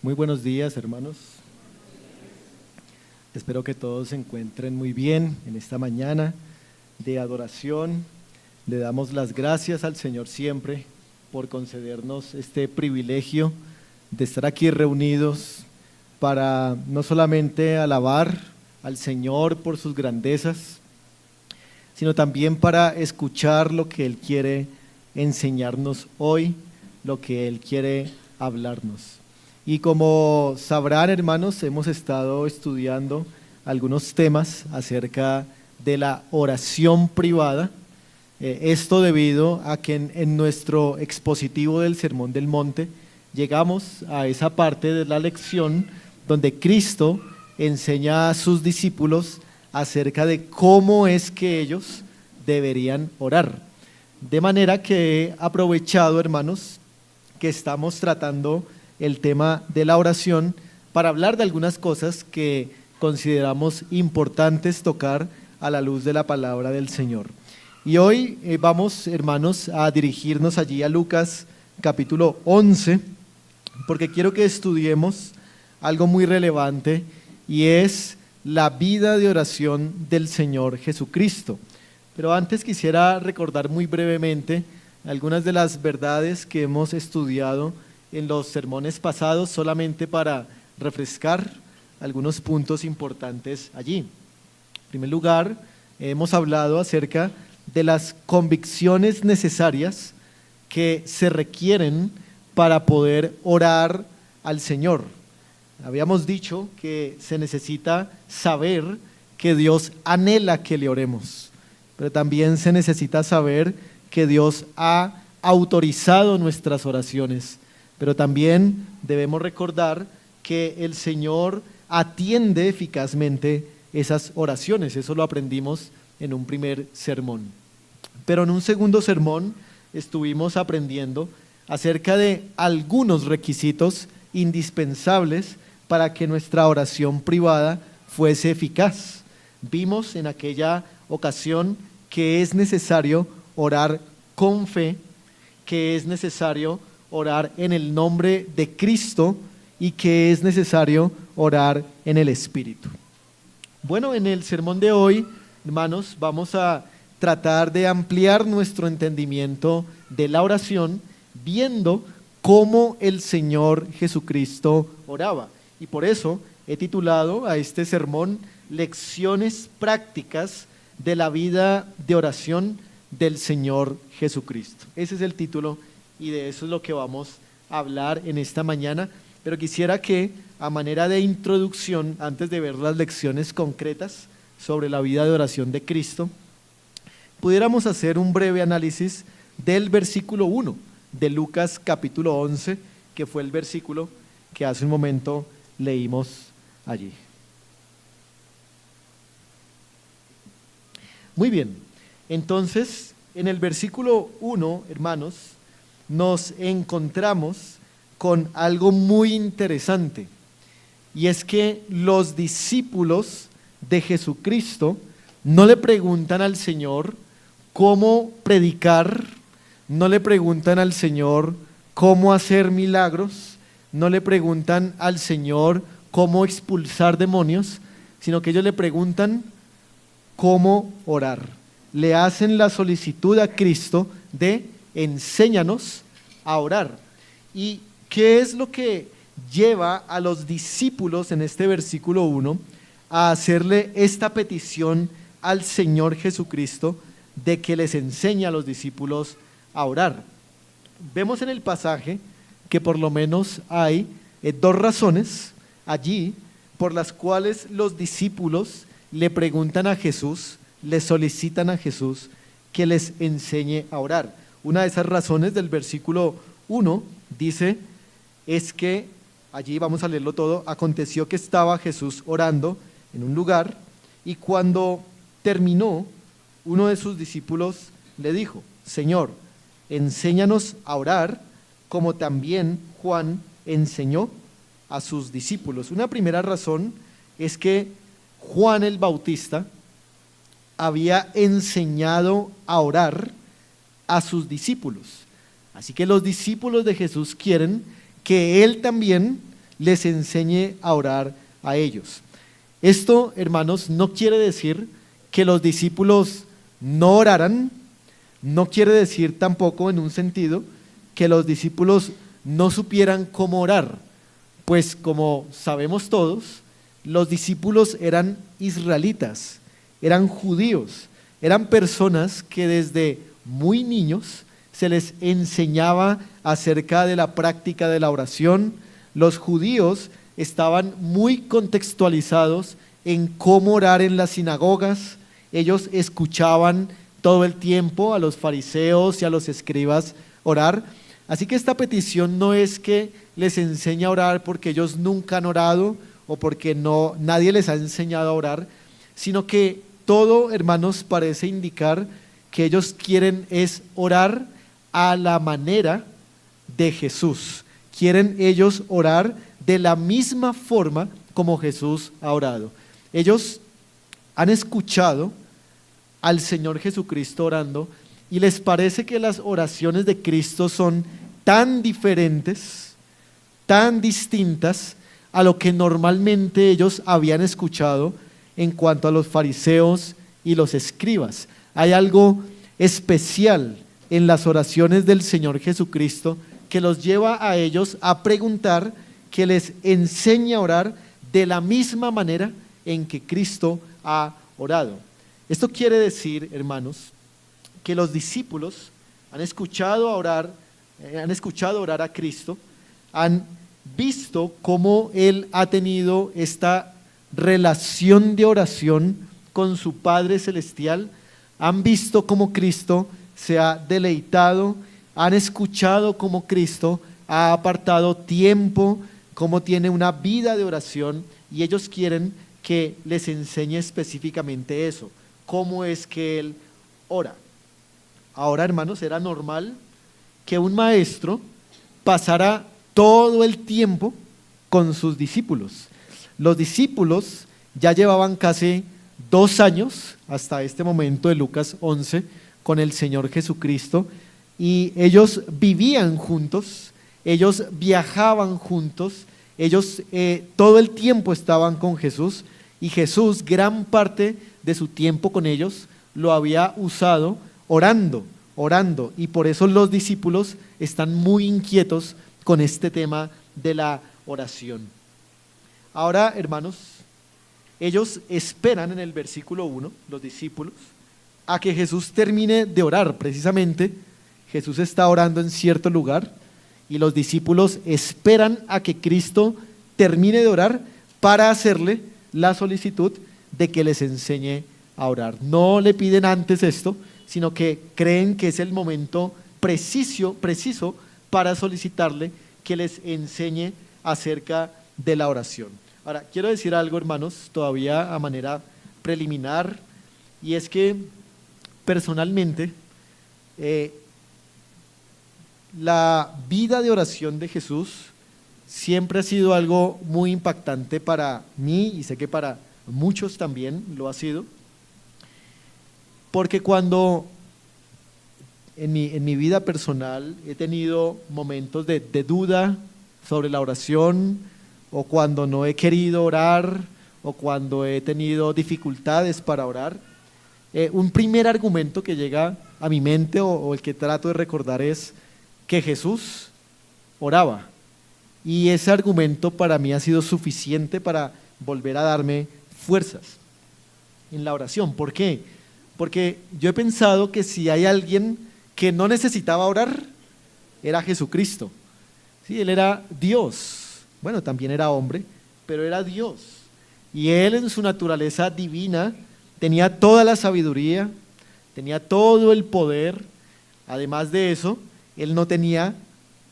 Muy buenos días, hermanos. Espero que todos se encuentren muy bien en esta mañana de adoración. Le damos las gracias al Señor siempre por concedernos este privilegio de estar aquí reunidos para no solamente alabar al Señor por sus grandezas, sino también para escuchar lo que Él quiere enseñarnos hoy, lo que Él quiere hablarnos. Y como sabrán, hermanos, hemos estado estudiando algunos temas acerca de la oración privada. Esto debido a que en nuestro expositivo del Sermón del Monte llegamos a esa parte de la lección donde Cristo enseña a sus discípulos acerca de cómo es que ellos deberían orar. De manera que he aprovechado, hermanos, que estamos tratando el tema de la oración para hablar de algunas cosas que consideramos importantes tocar a la luz de la palabra del Señor. Y hoy vamos, hermanos, a dirigirnos allí a Lucas capítulo 11, porque quiero que estudiemos algo muy relevante y es la vida de oración del Señor Jesucristo. Pero antes quisiera recordar muy brevemente algunas de las verdades que hemos estudiado en los sermones pasados, solamente para refrescar algunos puntos importantes allí. En primer lugar, hemos hablado acerca de las convicciones necesarias que se requieren para poder orar al Señor. Habíamos dicho que se necesita saber que Dios anhela que le oremos, pero también se necesita saber que Dios ha autorizado nuestras oraciones. Pero también debemos recordar que el Señor atiende eficazmente esas oraciones. Eso lo aprendimos en un primer sermón. Pero en un segundo sermón estuvimos aprendiendo acerca de algunos requisitos indispensables para que nuestra oración privada fuese eficaz. Vimos en aquella ocasión que es necesario orar con fe, que es necesario orar en el nombre de Cristo y que es necesario orar en el Espíritu. Bueno, en el sermón de hoy, hermanos, vamos a tratar de ampliar nuestro entendimiento de la oración viendo cómo el Señor Jesucristo oraba. Y por eso he titulado a este sermón Lecciones prácticas de la vida de oración del Señor Jesucristo. Ese es el título y de eso es lo que vamos a hablar en esta mañana, pero quisiera que a manera de introducción, antes de ver las lecciones concretas sobre la vida de oración de Cristo, pudiéramos hacer un breve análisis del versículo 1 de Lucas capítulo 11, que fue el versículo que hace un momento leímos allí. Muy bien, entonces en el versículo 1, hermanos, nos encontramos con algo muy interesante, y es que los discípulos de Jesucristo no le preguntan al Señor cómo predicar, no le preguntan al Señor cómo hacer milagros, no le preguntan al Señor cómo expulsar demonios, sino que ellos le preguntan cómo orar. Le hacen la solicitud a Cristo de enséñanos a orar. ¿Y qué es lo que lleva a los discípulos en este versículo 1 a hacerle esta petición al Señor Jesucristo de que les enseñe a los discípulos a orar? Vemos en el pasaje que por lo menos hay dos razones allí por las cuales los discípulos le preguntan a Jesús, le solicitan a Jesús que les enseñe a orar. Una de esas razones del versículo 1 dice, es que, allí vamos a leerlo todo, aconteció que estaba Jesús orando en un lugar y cuando terminó, uno de sus discípulos le dijo, Señor, enséñanos a orar como también Juan enseñó a sus discípulos. Una primera razón es que Juan el Bautista había enseñado a orar a sus discípulos. Así que los discípulos de Jesús quieren que Él también les enseñe a orar a ellos. Esto, hermanos, no quiere decir que los discípulos no oraran, no quiere decir tampoco en un sentido que los discípulos no supieran cómo orar, pues como sabemos todos, los discípulos eran israelitas, eran judíos, eran personas que desde muy niños se les enseñaba acerca de la práctica de la oración. Los judíos estaban muy contextualizados en cómo orar en las sinagogas. Ellos escuchaban todo el tiempo a los fariseos y a los escribas orar. Así que esta petición no es que les enseñe a orar porque ellos nunca han orado o porque nadie les ha enseñado a orar, sino que todo, hermanos, parece indicar que ellos quieren es orar a la manera de Jesús. Quieren ellos orar de la misma forma como Jesús ha orado. Ellos han escuchado al Señor Jesucristo orando y les parece que las oraciones de Cristo son tan diferentes, tan distintas a lo que normalmente ellos habían escuchado en cuanto a los fariseos y los escribas. Hay algo especial en las oraciones del Señor Jesucristo que los lleva a ellos a preguntar, que les enseña a orar de la misma manera en que Cristo ha orado. Esto quiere decir, hermanos, que los discípulos han escuchado orar a Cristo, han visto cómo Él ha tenido esta relación de oración con su Padre Celestial, han visto cómo Cristo se ha deleitado, han escuchado cómo Cristo ha apartado tiempo, cómo tiene una vida de oración, y ellos quieren que les enseñe específicamente eso, cómo es que Él ora. Ahora, hermanos, era normal que un maestro pasara todo el tiempo con sus discípulos. Los discípulos ya llevaban casi 2 años hasta este momento de Lucas 11 con el Señor Jesucristo, y ellos vivían juntos, ellos viajaban juntos, ellos todo el tiempo estaban con Jesús, y Jesús gran parte de su tiempo con ellos lo había usado orando, y por eso los discípulos están muy inquietos con este tema de la oración. Ahora, hermanos, ellos esperan en el versículo 1, los discípulos, a que Jesús termine de orar. Precisamente, Jesús está orando en cierto lugar y los discípulos esperan a que Cristo termine de orar para hacerle la solicitud de que les enseñe a orar. No le piden antes esto, sino que creen que es el momento preciso para solicitarle que les enseñe acerca de la oración. Ahora, quiero decir algo, hermanos, todavía a manera preliminar, y es que personalmente la vida de oración de Jesús siempre ha sido algo muy impactante para mí, y sé que para muchos también lo ha sido, porque cuando en mi vida personal he tenido momentos de duda sobre la oración, o cuando no he querido orar, o cuando he tenido dificultades para orar, un primer argumento que llega a mi mente o el que trato de recordar es que Jesús oraba, y ese argumento para mí ha sido suficiente para volver a darme fuerzas en la oración. ¿Por qué? Porque yo he pensado que si hay alguien que no necesitaba orar, era Jesucristo. Sí, Él era Dios. Bueno, también era hombre, pero era Dios. Y Él en su naturaleza divina tenía toda la sabiduría, tenía todo el poder. Además de eso, Él no tenía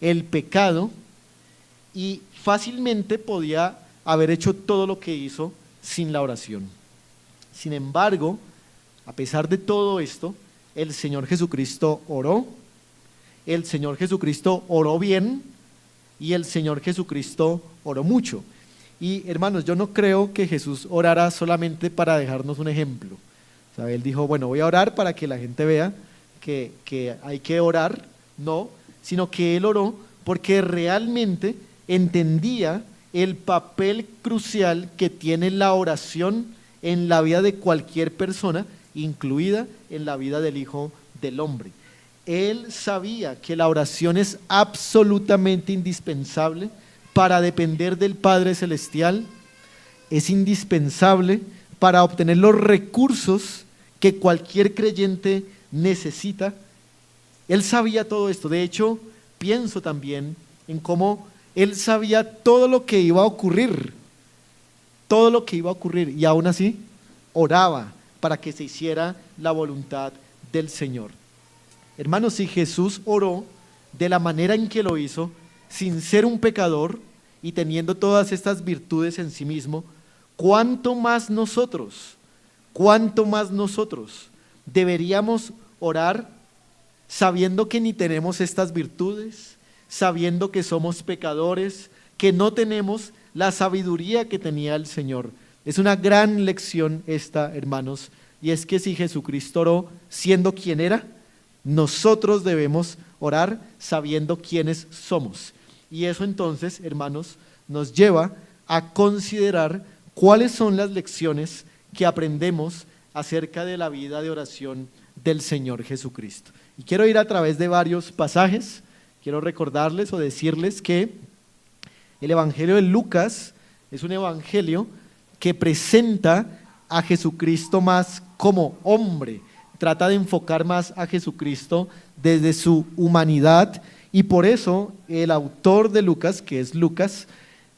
el pecado y fácilmente podía haber hecho todo lo que hizo sin la oración. Sin embargo, a pesar de todo esto, el Señor Jesucristo oró, el Señor Jesucristo oró bien, y el Señor Jesucristo oró mucho. Y hermanos, yo no creo que Jesús orara solamente para dejarnos un ejemplo. O sea, Él dijo, bueno, voy a orar para que la gente vea que hay que orar. No, sino que Él oró porque realmente entendía el papel crucial que tiene la oración en la vida de cualquier persona, incluida en la vida del Hijo del Hombre. Él sabía que la oración es absolutamente indispensable para depender del Padre Celestial, es indispensable para obtener los recursos que cualquier creyente necesita. Él sabía todo esto. De hecho, pienso también en cómo él sabía todo lo que iba a ocurrir, y aún así oraba para que se hiciera la voluntad del Señor. Hermanos, si Jesús oró de la manera en que lo hizo, sin ser un pecador y teniendo todas estas virtudes en sí mismo, ¿cuánto más nosotros deberíamos orar sabiendo que ni tenemos estas virtudes, sabiendo que somos pecadores, que no tenemos la sabiduría que tenía el Señor? Es una gran lección esta, hermanos, y es que si Jesucristo oró siendo quien era, nosotros debemos orar sabiendo quiénes somos. Y eso entonces, hermanos, nos lleva a considerar cuáles son las lecciones que aprendemos acerca de la vida de oración del Señor Jesucristo. Y quiero ir a través de varios pasajes. Quiero recordarles o decirles que el Evangelio de Lucas es un evangelio que presenta a Jesucristo más como hombre, trata de enfocar más a Jesucristo desde su humanidad, y por eso el autor de Lucas, que es Lucas,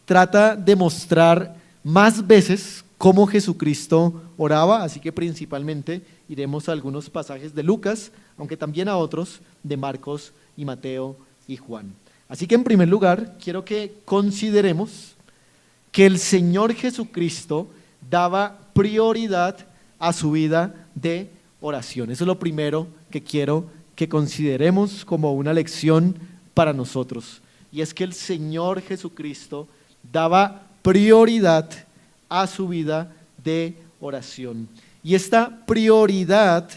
trata de mostrar más veces cómo Jesucristo oraba, así que principalmente iremos a algunos pasajes de Lucas, aunque también a otros de Marcos y Mateo y Juan. Así que en primer lugar, quiero que consideremos que el Señor Jesucristo daba prioridad a su vida de oración. Eso es lo primero que quiero que consideremos como una lección para nosotros. Y es que el Señor Jesucristo daba prioridad a su vida de oración. Y esta prioridad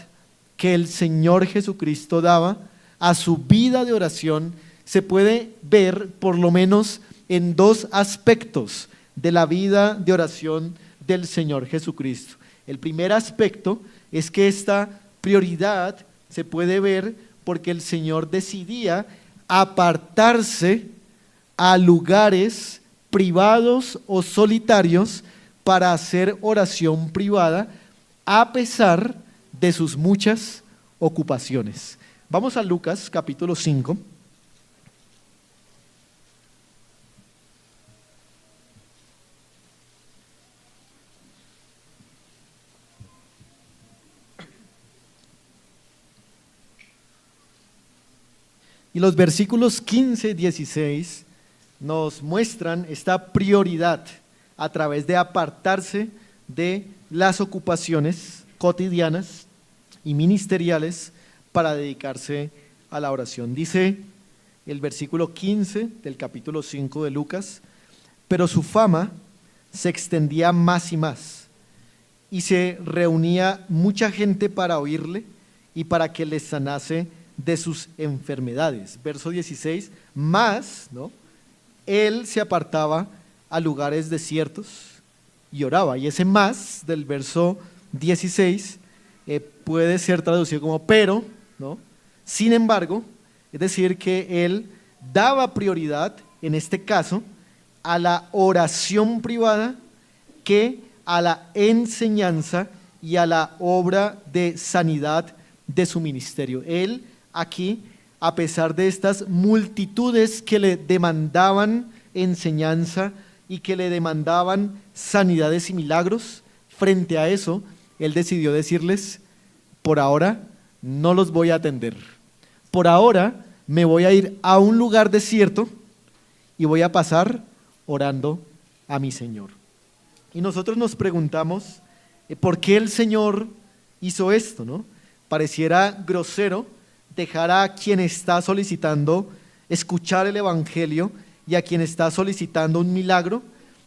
que el Señor Jesucristo daba a su vida de oración se puede ver por lo menos en dos aspectos de la vida de oración del Señor Jesucristo. El primer aspecto es que esta prioridad se puede ver porque el Señor decidía apartarse a lugares privados o solitarios para hacer oración privada a pesar de sus muchas ocupaciones. Vamos a Lucas capítulo 5. Y los versículos 15 y 16 nos muestran esta prioridad a través de apartarse de las ocupaciones cotidianas y ministeriales para dedicarse a la oración. Dice el versículo 15 del capítulo 5 de Lucas: pero su fama se extendía más y más, y se reunía mucha gente para oírle y para que les sanase de sus enfermedades. Verso 16, más, ¿no?, él se apartaba a lugares desiertos y oraba. Y ese más del verso 16 puede ser traducido como pero, ¿no? Sin embargo, es decir, que él daba prioridad, en este caso, a la oración privada que a la enseñanza y a la obra de sanidad de su ministerio. Él aquí, a pesar de estas multitudes que le demandaban enseñanza y que le demandaban sanidades y milagros, frente a eso, él decidió decirles: por ahora no los voy a atender. Por ahora me voy a ir a un lugar desierto y voy a pasar orando a mi Señor. Y nosotros nos preguntamos, ¿por qué el Señor hizo esto, no? Pareciera grosero dejar a quien está solicitando escuchar el Evangelio y a quien está solicitando un milagro,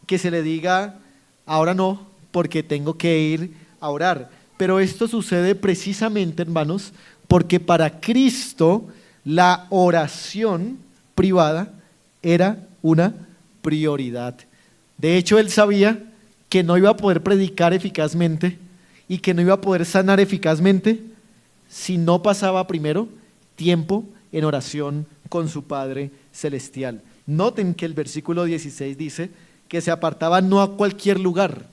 que se le diga: ahora no, porque tengo que ir a orar. Pero esto sucede precisamente, hermanos, porque para Cristo la oración privada era una prioridad. De hecho, él sabía que no iba a poder predicar eficazmente y que no iba a poder sanar eficazmente si no pasaba primero tiempo en oración con su Padre Celestial. Noten que el versículo 16 dice que se apartaba no a cualquier lugar,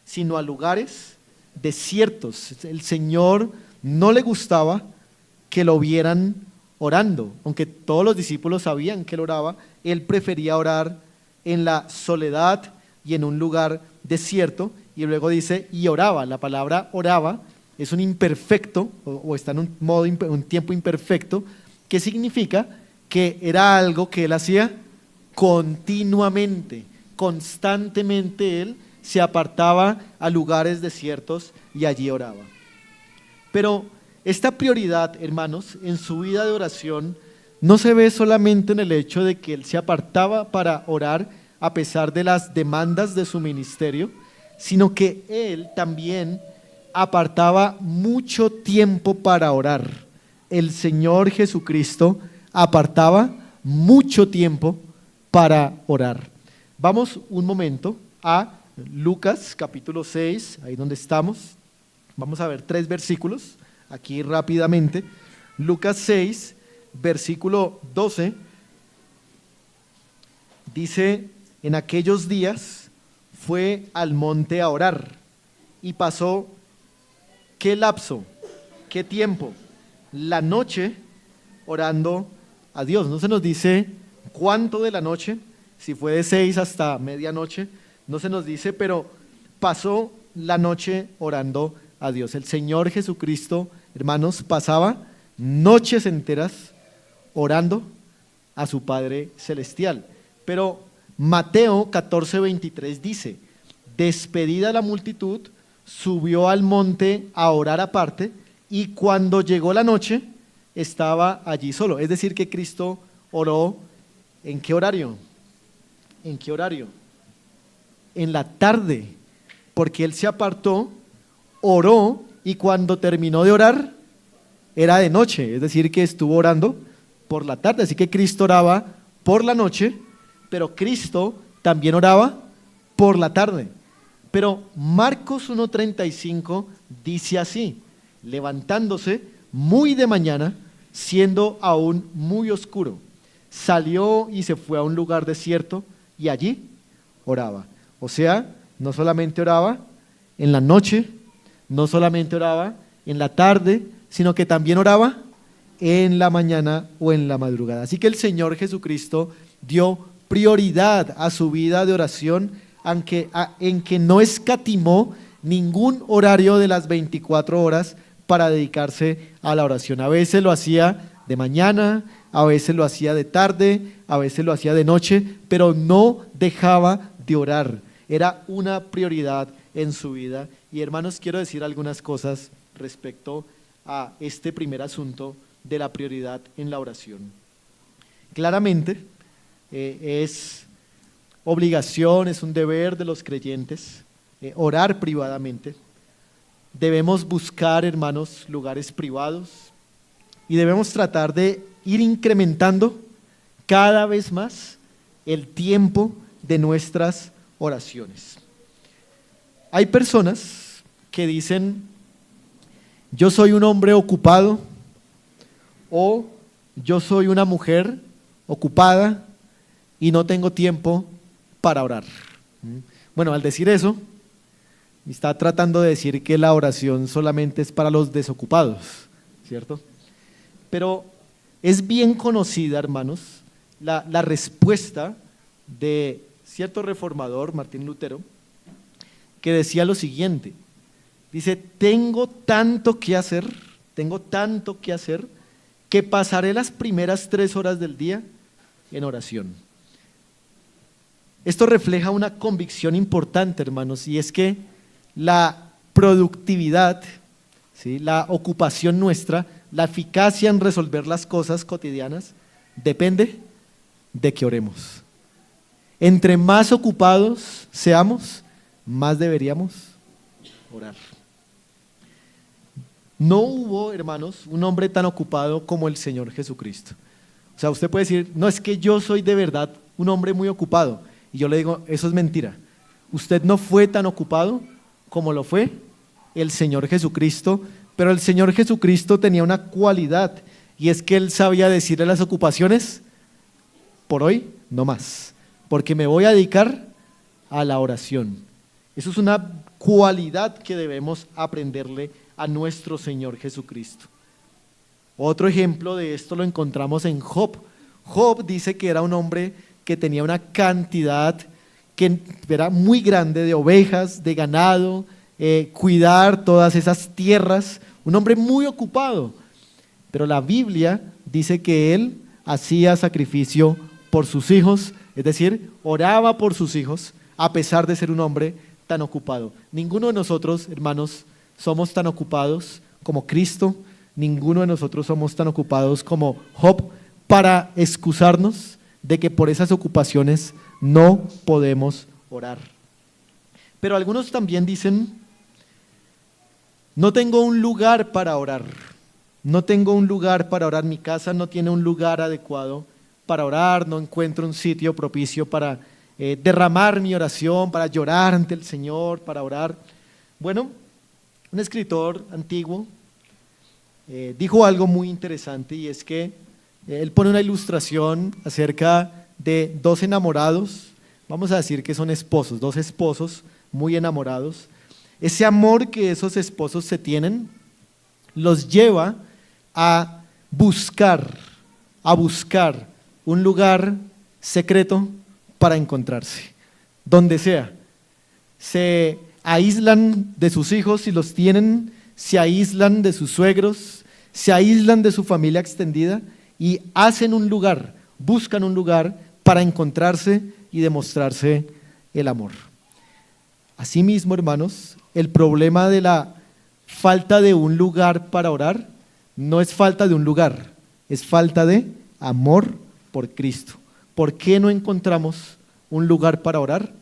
sino a lugares desiertos. El Señor no le gustaba que lo vieran orando, aunque todos los discípulos sabían que él oraba, él prefería orar en la soledad y en un lugar desierto, y luego dice, y oraba. La palabra oraba es un imperfecto, o está en un tiempo imperfecto, que significa que era algo que él hacía continuamente, constantemente. Él se apartaba a lugares desiertos y allí oraba. Pero esta prioridad, hermanos, en su vida de oración no se ve solamente en el hecho de que él se apartaba para orar a pesar de las demandas de su ministerio, sino que él también apartaba mucho tiempo para orar. El Señor Jesucristo apartaba mucho tiempo para orar. Vamos un momento a Lucas capítulo 6, ahí donde estamos. Vamos a ver 3 versículos aquí rápidamente. Lucas 6, versículo 12, dice: en aquellos días fue al monte a orar y pasó, ¿qué lapso? ¿Qué tiempo? La noche orando a Dios. No se nos dice cuánto de la noche, si fue de 6 hasta medianoche, no se nos dice, pero pasó la noche orando a Dios. El Señor Jesucristo, hermanos, pasaba noches enteras orando a su Padre Celestial. Pero Mateo 14:23 dice: despedida la multitud, subió al monte a orar aparte, y cuando llegó la noche, estaba allí solo. Es decir, que Cristo oró, ¿en qué horario? ¿En qué horario? En la tarde, porque Él se apartó, oró, y cuando terminó de orar, era de noche. Es decir, que estuvo orando por la tarde. Así que Cristo oraba por la noche, pero Cristo también oraba por la tarde. Pero Marcos 1:35 dice así: levantándose muy de mañana, siendo aún muy oscuro, salió y se fue a un lugar desierto y allí oraba. O sea, no solamente oraba en la noche, no solamente oraba en la tarde, sino que también oraba en la mañana o en la madrugada. Así que el Señor Jesucristo dio prioridad a su vida de oración, en que no escatimó ningún horario de las 24 horas para dedicarse a la oración. A veces lo hacía de mañana, a veces lo hacía de tarde, a veces lo hacía de noche, pero no dejaba de orar. Era una prioridad en su vida. Y hermanos, quiero decir algunas cosas respecto a este primer asunto de la prioridad en la oración. Claramente, es obligación, es un deber de los creyentes orar privadamente. Debemos buscar, hermanos, lugares privados, y debemos tratar de ir incrementando cada vez más el tiempo de nuestras oraciones. Hay personas que dicen: yo soy un hombre ocupado, o yo soy una mujer ocupada y no tengo tiempo para orar. Bueno, al decir eso, está tratando de decir que la oración solamente es para los desocupados, ¿cierto? Pero es bien conocida, hermanos, la respuesta de cierto reformador, Martín Lutero, que decía lo siguiente. Dice: tengo tanto que hacer, que pasaré las primeras 3 horas del día en oración. Esto refleja una convicción importante, hermanos, y es que la productividad, ¿sí?, la ocupación nuestra, la eficacia en resolver las cosas cotidianas, depende de que oremos. Entre más ocupados seamos, más deberíamos orar. No hubo, hermanos, un hombre tan ocupado como el Señor Jesucristo. O sea, usted puede decir: no, es que yo soy de verdad un hombre muy ocupado. Y yo le digo: eso es mentira, usted no fue tan ocupado como lo fue el Señor Jesucristo, pero el Señor Jesucristo tenía una cualidad, y es que Él sabía decirle a las ocupaciones: por hoy no más, porque me voy a dedicar a la oración. Eso es una cualidad que debemos aprenderle a nuestro Señor Jesucristo. Otro ejemplo de esto lo encontramos en Job. Job dice que era un hombre que tenía una cantidad que era muy grande de ovejas, de ganado, cuidar todas esas tierras, un hombre muy ocupado. Pero la Biblia dice que él hacía sacrificio por sus hijos, es decir, oraba por sus hijos, a pesar de ser un hombre tan ocupado. Ninguno de nosotros, hermanos, somos tan ocupados como Cristo, ninguno de nosotros somos tan ocupados como Job para excusarnos de que por esas ocupaciones no podemos orar. Pero algunos también dicen: no tengo un lugar para orar, no tengo un lugar para orar, mi casa no tiene un lugar adecuado para orar, no encuentro un sitio propicio para derramar mi oración, para llorar ante el Señor, para orar. Bueno, un escritor antiguo dijo algo muy interesante, y es que él pone una ilustración acerca de dos enamorados, vamos a decir que son esposos, dos esposos muy enamorados. Ese amor que esos esposos se tienen los lleva a buscar un lugar secreto para encontrarse, donde sea. Se aíslan de sus hijos si los tienen, se aíslan de sus suegros, se aíslan de su familia extendida y hacen un lugar, buscan un lugar para encontrarse y demostrarse el amor. Asimismo, hermanos, el problema de la falta de un lugar para orar no es falta de un lugar, es falta de amor por Cristo. ¿Por qué no encontramos un lugar para orar?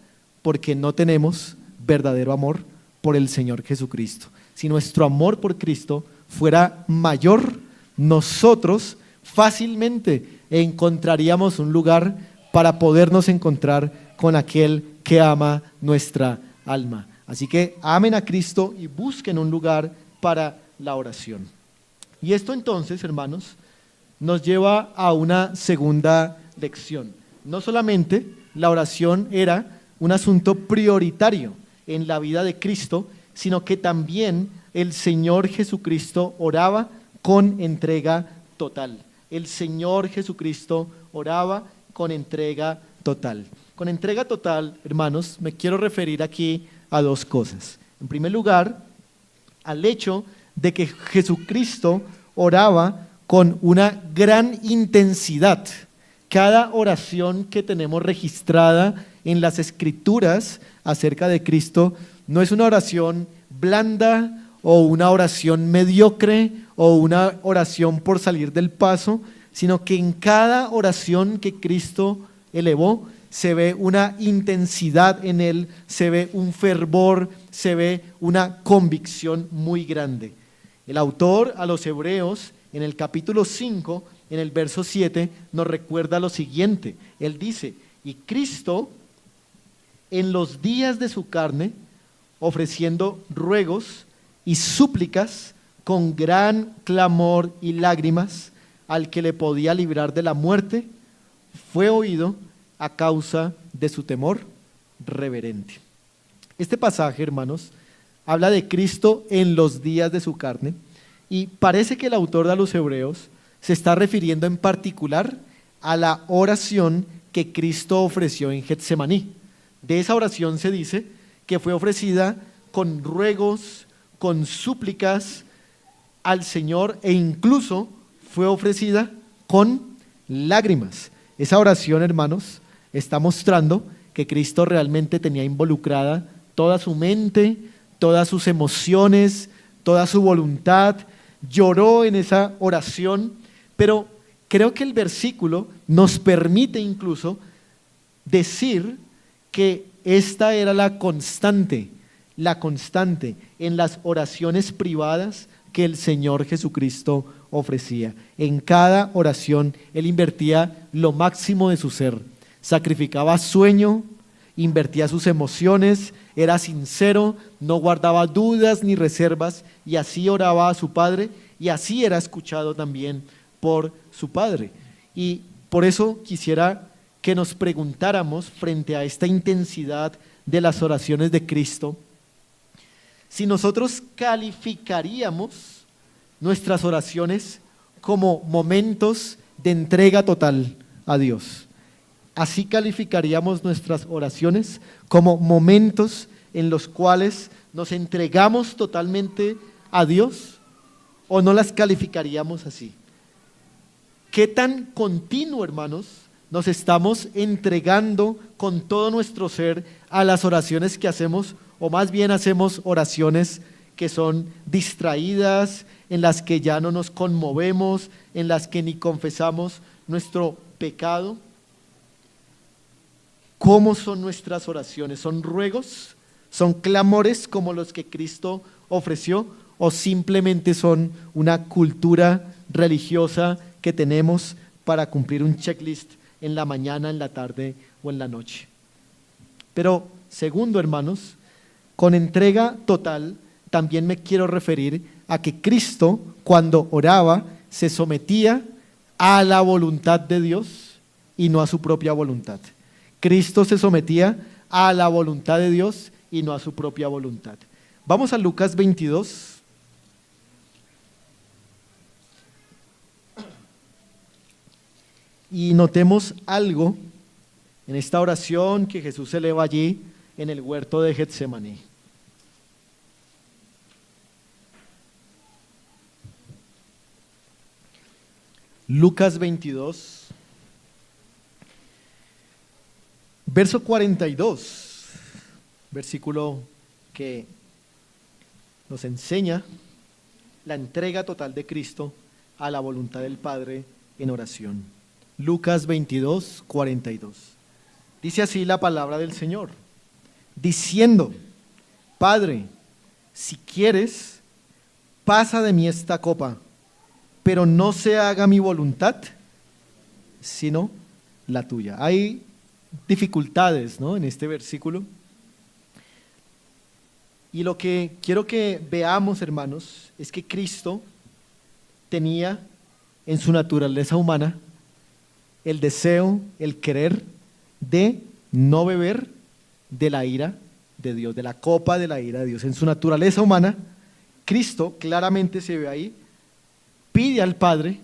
Porque no tenemos verdadero amor por el Señor Jesucristo. Si nuestro amor por Cristo fuera mayor, nosotros fácilmente encontraríamos un lugar para podernos encontrar con aquel que ama nuestra alma. Así que amen a Cristo y busquen un lugar para la oración. Y esto entonces, hermanos, nos lleva a una segunda lección. No solamente la oración era un asunto prioritario en la vida de Cristo, sino que también el Señor Jesucristo oraba con entrega total. El Señor Jesucristo oraba con entrega total. Con entrega total, hermanos, me quiero referir aquí a dos cosas. En primer lugar, al hecho de que Jesucristo oraba con una gran intensidad. Cada oración que tenemos registrada en las Escrituras acerca de Cristo no es una oración blanda o una oración mediocre o una oración por salir del paso, sino que en cada oración que Cristo elevó se ve una intensidad en él, se ve un fervor, se ve una convicción muy grande. El autor a los Hebreos, en el capítulo 5, en el verso 7, nos recuerda lo siguiente. Él dice: y Cristo, en los días de su carne, ofreciendo ruegos y súplicas con gran clamor y lágrimas al que le podía librar de la muerte, fue oído a causa de su temor reverente. Este pasaje, hermanos, habla de Cristo en los días de su carne, y parece que el autor de los Hebreos se está refiriendo en particular a la oración que Cristo ofreció en Getsemaní. De esa oración se dice que fue ofrecida con ruegos, con súplicas al Señor, e incluso fue ofrecida con lágrimas. Esa oración, hermanos, está mostrando que Cristo realmente tenía involucrada toda su mente, todas sus emociones, toda su voluntad. Lloró en esa oración, pero creo que el versículo nos permite incluso decir que esta era la constante en las oraciones privadas que el Señor Jesucristo ofrecía. En cada oración Él invertía lo máximo de su ser, sacrificaba sueño, invertía sus emociones, era sincero, no guardaba dudas ni reservas y así oraba a su Padre y así era escuchado también por su Padre. Y por eso quisiera que nos preguntáramos frente a esta intensidad de las oraciones de Cristo, si nosotros calificaríamos nuestras oraciones como momentos de entrega total a Dios. Así calificaríamos nuestras oraciones como momentos en los cuales nos entregamos totalmente a Dios, o no las calificaríamos así. ¿Qué tan continuo, hermanos, nos estamos entregando con todo nuestro ser a las oraciones que hacemos, o más bien hacemos oraciones que son distraídas, en las que ya no nos conmovemos, en las que ni confesamos nuestro pecado? ¿Cómo son nuestras oraciones? ¿Son ruegos? ¿Son clamores como los que Cristo ofreció? ¿O simplemente son una cultura religiosa que tenemos para cumplir un checklist en la mañana, en la tarde o en la noche? Pero segundo, hermanos, con entrega total también me quiero referir a que Cristo, cuando oraba, se sometía a la voluntad de Dios y no a su propia voluntad. Cristo se sometía a la voluntad de Dios y no a su propia voluntad. Vamos a Lucas 22. Y notemos algo en esta oración que Jesús eleva allí en el huerto de Getsemaní. Lucas 22, verso 42, versículo que nos enseña la entrega total de Cristo a la voluntad del Padre en oración. Lucas 22, 42. Dice así la palabra del Señor, diciendo: Padre, si quieres, pasa de mí esta copa, pero no se haga mi voluntad, sino la tuya. Hay dificultades, ¿no?, en este versículo. Y lo que quiero que veamos, hermanos, es que Cristo tenía en su naturaleza humana el deseo, el querer de no beber de la ira de Dios, de la copa de la ira de Dios. En su naturaleza humana, Cristo claramente se ve ahí, pide al Padre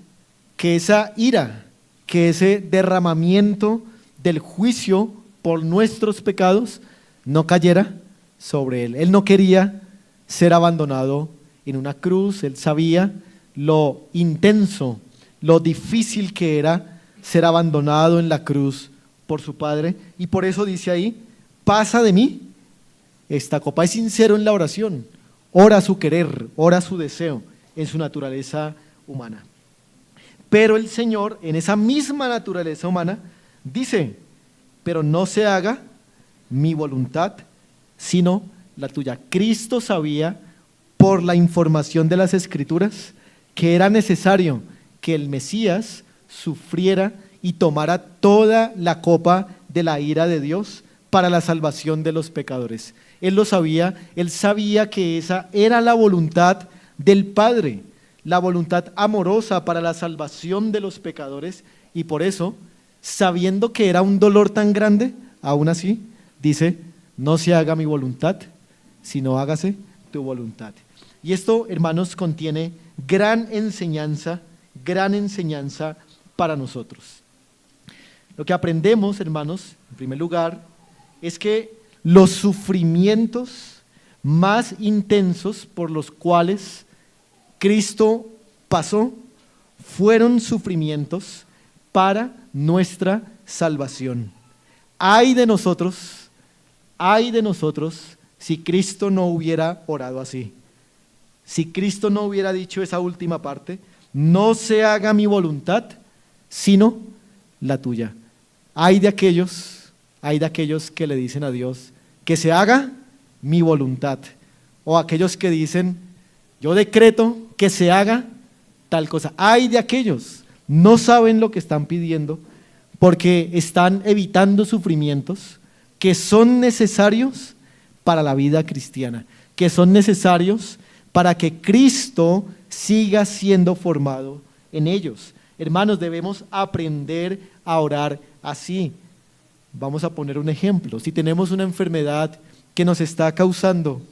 que esa ira, que ese derramamiento del juicio por nuestros pecados no cayera sobre él. Él no quería ser abandonado en una cruz. Él sabía lo intenso, lo difícil que era ser abandonado en la cruz por su Padre, y por eso dice ahí: pasa de mí esta copa. Es sincero en la oración, ora su querer, ora su deseo en su naturaleza humana. Pero el Señor, en esa misma naturaleza humana, dice: pero no se haga mi voluntad, sino la tuya. Cristo sabía, por la información de las Escrituras, que era necesario que el Mesías sufriera y tomara toda la copa de la ira de Dios para la salvación de los pecadores. Él lo sabía, él sabía que esa era la voluntad del Padre, la voluntad amorosa para la salvación de los pecadores, y por eso, sabiendo que era un dolor tan grande, aún así, dice: no se haga mi voluntad, sino hágase tu voluntad. Y esto, hermanos, contiene gran enseñanza para nosotros. Lo que aprendemos, hermanos, en primer lugar, es que los sufrimientos más intensos por los cuales Cristo pasó fueron sufrimientos para nuestra salvación. Ay de nosotros si Cristo no hubiera orado así, si Cristo no hubiera dicho esa última parte: no se haga mi voluntad, sino la tuya. Ay de aquellos que le dicen a Dios: que se haga mi voluntad, o aquellos que dicen: yo decreto que se haga tal cosa. Ay de aquellos, no saben lo que están pidiendo, porque están evitando sufrimientos que son necesarios para la vida cristiana, que son necesarios para que Cristo siga siendo formado en ellos. Hermanos, debemos aprender a orar así. Vamos a poner un ejemplo. Si tenemos una enfermedad que nos está causando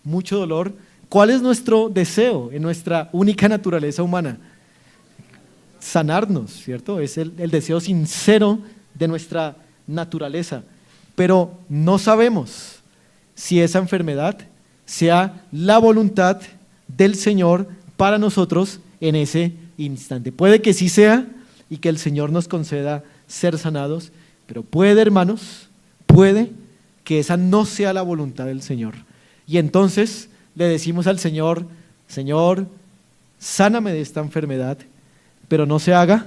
mucho dolor, ¿cuál es nuestro deseo en nuestra única naturaleza humana? Sanarnos, ¿cierto? Es el deseo sincero de nuestra naturaleza. Pero no sabemos si esa enfermedad sea la voluntad del Señor para nosotros en ese instante. Puede que sí sea y que el Señor nos conceda ser sanados, pero puede, hermanos, puede que esa no sea la voluntad del Señor. Y entonces le decimos al Señor: Señor, sáname de esta enfermedad, pero no se haga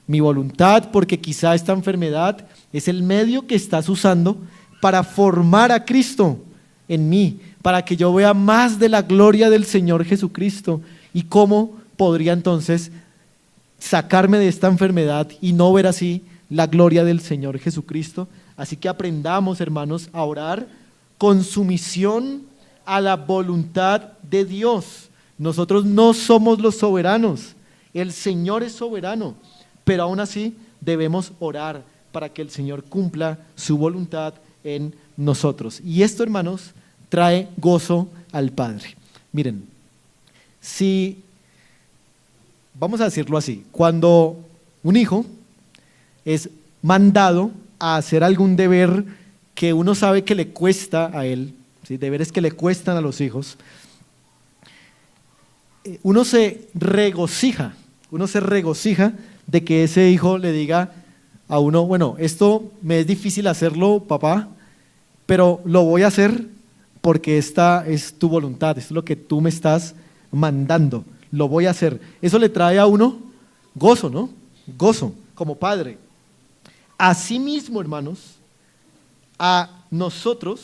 mi voluntad, porque quizá esta enfermedad es el medio que estás usando para formar a Cristo en mí, para que yo vea más de la gloria del Señor Jesucristo. ¿Y cómo podría entonces sacarme de esta enfermedad y no ver así la gloria del Señor Jesucristo? Así que aprendamos, hermanos, a orar con sumisión a la voluntad de Dios. Nosotros no somos los soberanos, el Señor es soberano, pero aún así debemos orar para que el Señor cumpla su voluntad en nosotros. Y esto, hermanos, trae gozo al Padre. Miren, si, vamos a decirlo así, cuando un hijo es mandado a hacer algún deber que uno sabe que le cuesta a él, ¿sí? Deberes que le cuestan a los hijos, uno se regocija de que ese hijo le diga a uno: bueno, esto me es difícil hacerlo, papá, pero lo voy a hacer porque esta es tu voluntad, esto es lo que tú me estás mandando, lo voy a hacer. Eso le trae a uno gozo, ¿no? Gozo como padre. Asimismo, hermanos, a nosotros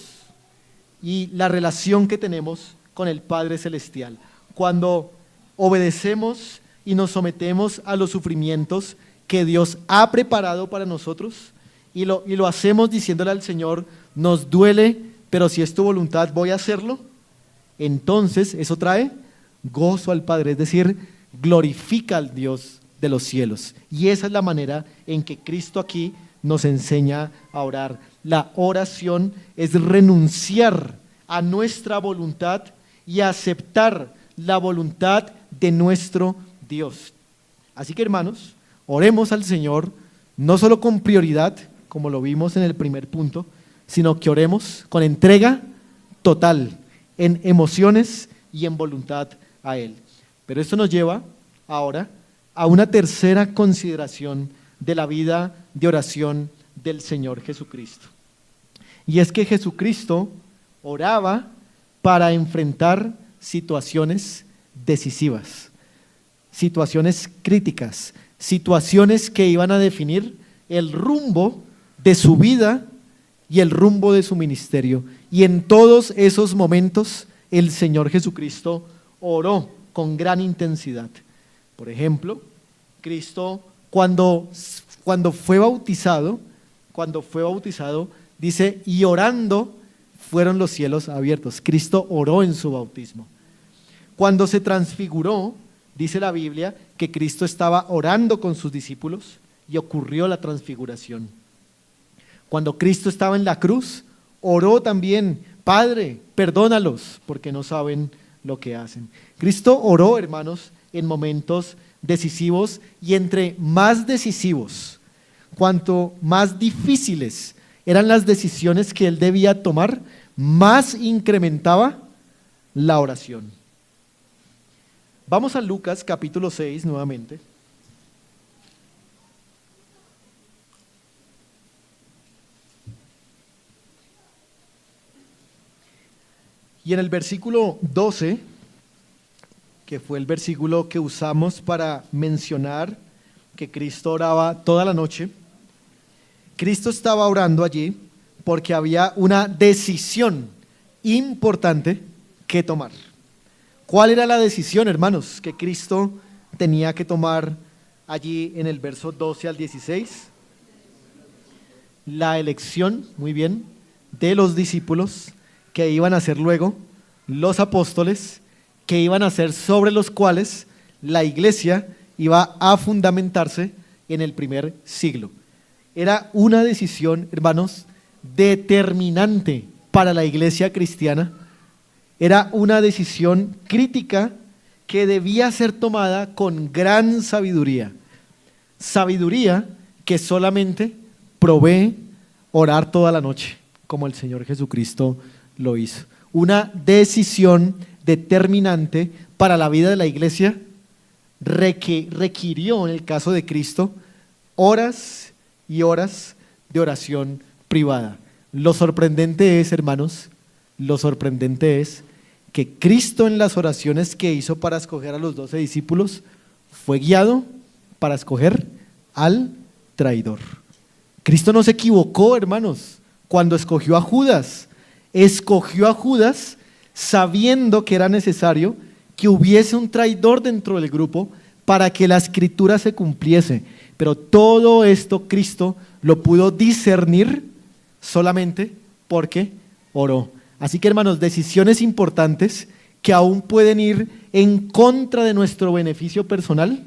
y la relación que tenemos con el Padre Celestial, cuando obedecemos y nos sometemos a los sufrimientos que Dios ha preparado para nosotros y lo hacemos diciéndole al Señor: nos duele, pero si es tu voluntad voy a hacerlo. Entonces eso trae gozo al Padre, es decir, glorifica al Dios de los cielos. Y esa es la manera en que Cristo aquí nos enseña a orar. La oración es renunciar a nuestra voluntad y aceptar la voluntad de nuestro Dios. Así que, hermanos, oremos al Señor no solo con prioridad, como lo vimos en el primer punto, sino que oremos con entrega total, en emociones y en voluntad a Él. Pero esto nos lleva ahora a una tercera consideración de la vida de oración del Señor Jesucristo. Y es que Jesucristo oraba para enfrentar situaciones decisivas, situaciones críticas, situaciones que iban a definir el rumbo de su vida y el rumbo de su ministerio. Y en todos esos momentos el Señor Jesucristo oró con gran intensidad. Por ejemplo, Cristo cuando fue bautizado, dice: y orando fueron los cielos abiertos. Cristo oró en su bautismo. Cuando se transfiguró, dice la Biblia que Cristo estaba orando con sus discípulos y ocurrió la transfiguración. Cuando Cristo estaba en la cruz, oró también: Padre, perdónalos porque no saben lo que hacen. Cristo oró, hermanos, en momentos decisivos, y entre más decisivos, cuanto más difíciles eran las decisiones que él debía tomar, más incrementaba la oración. Vamos a Lucas capítulo 6 nuevamente. Y en el versículo 12, que fue el versículo que usamos para mencionar que Cristo oraba toda la noche, Cristo estaba orando allí porque había una decisión importante que tomar. ¿Cuál era la decisión, hermanos, que Cristo tenía que tomar allí en el verso 12 al 16? la elección, muy bien, de los discípulos que iban a ser luego los apóstoles, que iban a ser sobre los cuales la iglesia iba a fundamentarse en el primer siglo. Era una decisión, hermanos, determinante para la iglesia cristiana. Era una decisión crítica que debía ser tomada con gran sabiduría. Sabiduría que solamente provee orar toda la noche, como el Señor Jesucristo lo hizo. Una decisión determinante para la vida de la iglesia requirió, en el caso de Cristo, horas y horas de oración privada. Lo sorprendente es, hermanos, lo sorprendente es que Cristo, en las oraciones que hizo para escoger a los 12 discípulos, fue guiado para escoger al traidor. Cristo no se equivocó, hermanos, cuando escogió a Judas. Escogió a Judas sabiendo que era necesario que hubiese un traidor dentro del grupo para que la escritura se cumpliese. Pero todo esto Cristo lo pudo discernir solamente porque oró. Así que, hermanos, decisiones importantes que aún pueden ir en contra de nuestro beneficio personal,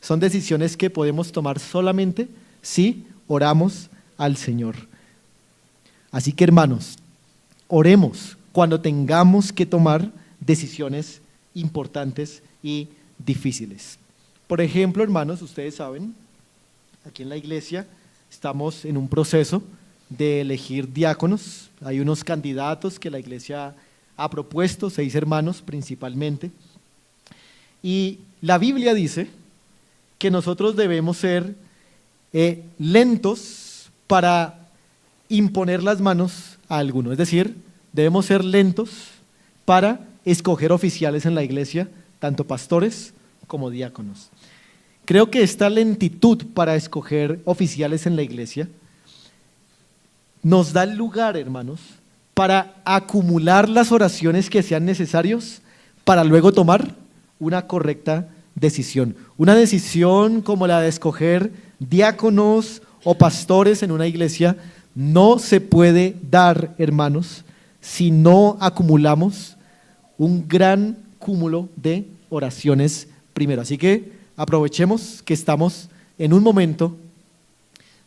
son decisiones que podemos tomar solamente si oramos al Señor. Así que, hermanos, oremos cuando tengamos que tomar decisiones importantes y difíciles. Por ejemplo, hermanos, ustedes saben, aquí en la iglesia estamos en un proceso de elegir diáconos. Hay unos candidatos que la iglesia ha propuesto, 6 hermanos principalmente. Y la Biblia dice que nosotros debemos ser lentos para imponer las manos a alguno. Es decir, debemos ser lentos para escoger oficiales en la iglesia, tanto pastores como diáconos. Creo que esta lentitud para escoger oficiales en la iglesia nos da el lugar, hermanos, para acumular las oraciones que sean necesarios para luego tomar una correcta decisión. Una decisión como la de escoger diáconos o pastores en una iglesia no se puede dar, hermanos, si no acumulamos un gran cúmulo de oraciones primero. Así que aprovechemos que estamos en un momento